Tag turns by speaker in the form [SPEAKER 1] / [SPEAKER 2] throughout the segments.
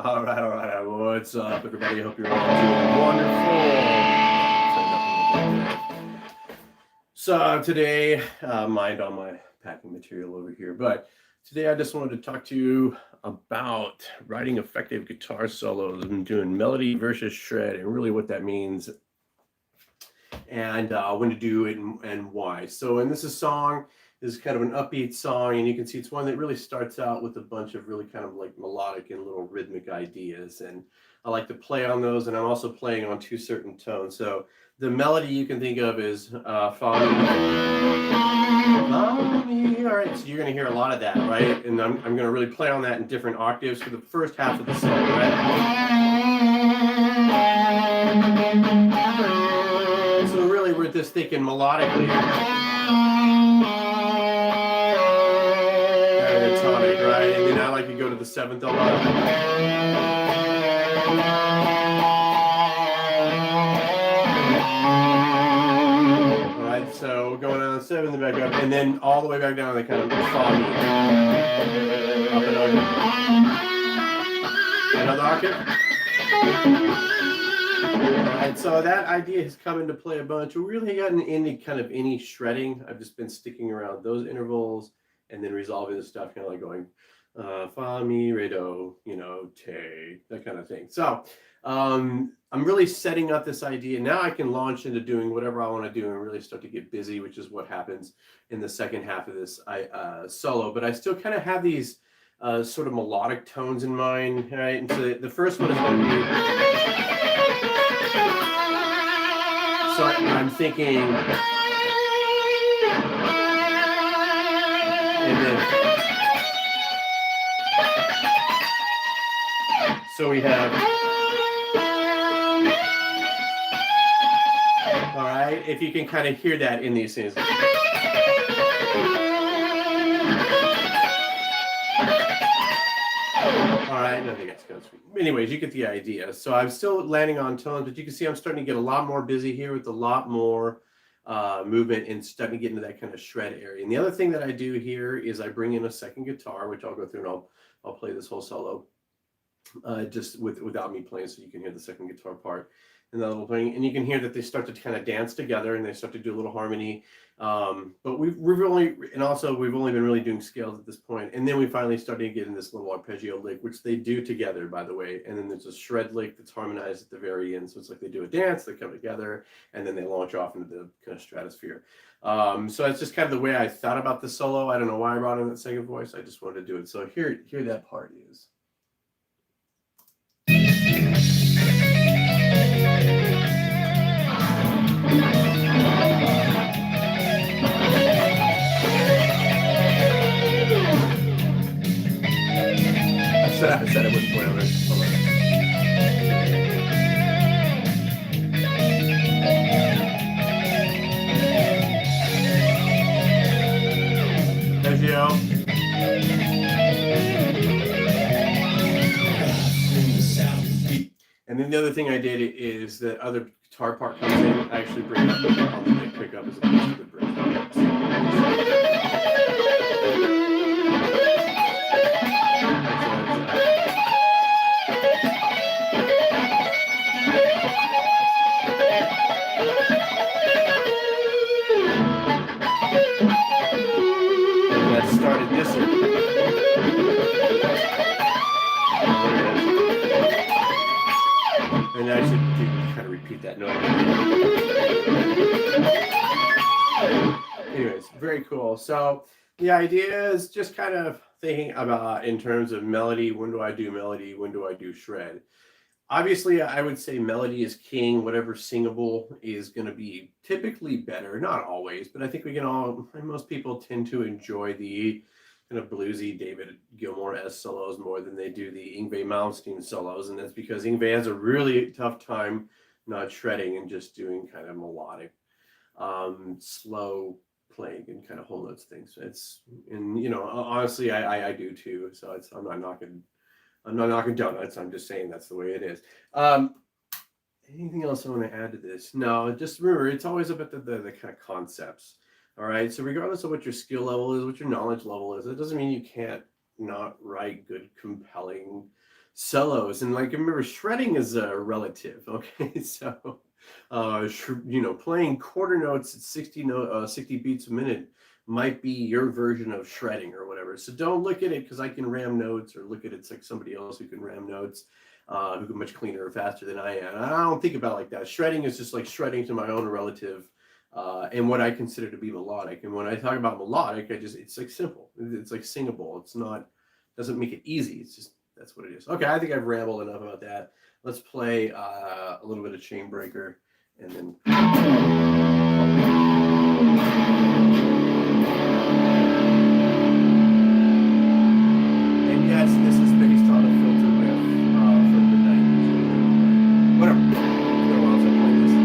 [SPEAKER 1] All right. What's up, everybody? Hope you're all doing wonderful. So today, mind on my packing material over here, but today I just wanted to talk to you about writing effective guitar solos and doing melody versus shred, and really what that means, and when to do it and why. So, and this is song is kind of an upbeat song, and you can see it's one that really starts out with a bunch of really kind of like melodic and little rhythmic ideas, and I like to play on those, and I'm also playing on two certain tones. So the melody you can think of is fa mi. All right, so you're going to hear a lot of that, right? And I'm going to really play on that in different octaves for the first half of the song, right? So really we're just thinking melodically. Tonic, right? And then I like to go to the seventh a lot. All right, so going on the seventh and back up, and then all the way back down, they kind of foggy. Up an octave. Another octave. All right, so that idea has come into play a bunch. We really gotten into kind of any shredding. I've just been sticking around those intervals and then resolving the stuff, kind of like going fa mi re do, te, that kind of thing. So I'm really setting up this idea. Now I can launch into doing whatever I want to do and really start to get busy, which is what happens in the second half of this solo. But I still kind of have these sort of melodic tones in mind, right? And so the first one is going to be, so I'm thinking, and then, so we have, all right, if you can kind of hear that in these things. All right, I think that's good. Anyways, you get the idea. So I'm still landing on tones, but you can see I'm starting to get a lot more busy here with a lot more movement and starting to get into that kind of shred area. And the other thing that I do here is I bring in a second guitar, which I'll go through and I'll play this whole solo just without me playing, so you can hear the second guitar part and that little thing, and you can hear that they start to kind of dance together and they start to do a little harmony. But we've only been really doing scales at this point, and then we finally started to get in this little arpeggio lick, which they do together, by the way, and then there's a shred lick that's harmonized at the very end. So it's like they do a dance, they come together, and then they launch off into the kind of stratosphere. So it's just kind of the way I thought about the solo. I don't know why I brought in that second voice. I just wanted to do it. So here that part is. I said I wouldn't play on it. Arpeggio. And then the other thing I did is the other guitar part comes in. I actually bring up on the big pickup as opposed to the bridge. Started this one. And I should kind of repeat that note. Anyways, very cool. So the idea is just kind of thinking about in terms of melody. When do I do melody? When do I do shred? Obviously, I would say melody is king. Whatever singable is going to be typically better. Not always, but I think most people tend to enjoy the kind of bluesy David Gilmour-esque solos more than they do the Yngwie Malmsteen solos. And that's because Yngwie has a really tough time not shredding and just doing kind of melodic, slow playing and kind of whole notes things. Honestly, I do too. So I'm not knocking donuts. I'm just saying that's the way it is. Anything else I want to add to this? No, just remember, it's always about the kind of concepts. All right. So regardless of what your skill level is, what your knowledge level is, it doesn't mean you can't not write good, compelling solos. And like, remember, shredding is a relative. Okay, so playing quarter notes at 60 beats a minute might be your version of shredding or whatever. So don't look at it because I can ram notes, or look at it's like somebody else who can ram notes, who can much cleaner or faster than I am. I don't think about it like that. Shredding is just like shredding to my own relative, and what I consider to be melodic. And when I talk about melodic, it's like simple. It's like singable. It's not, doesn't make it easy. It's just, that's what it is. Okay, I think I've rambled enough about that. Let's play a little bit of Chainbreaker, and then. And yes, this is based on a filter riff from the 90s. Whatever. It's been a while since I played this.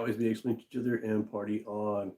[SPEAKER 1] always be excellent to each other and party on.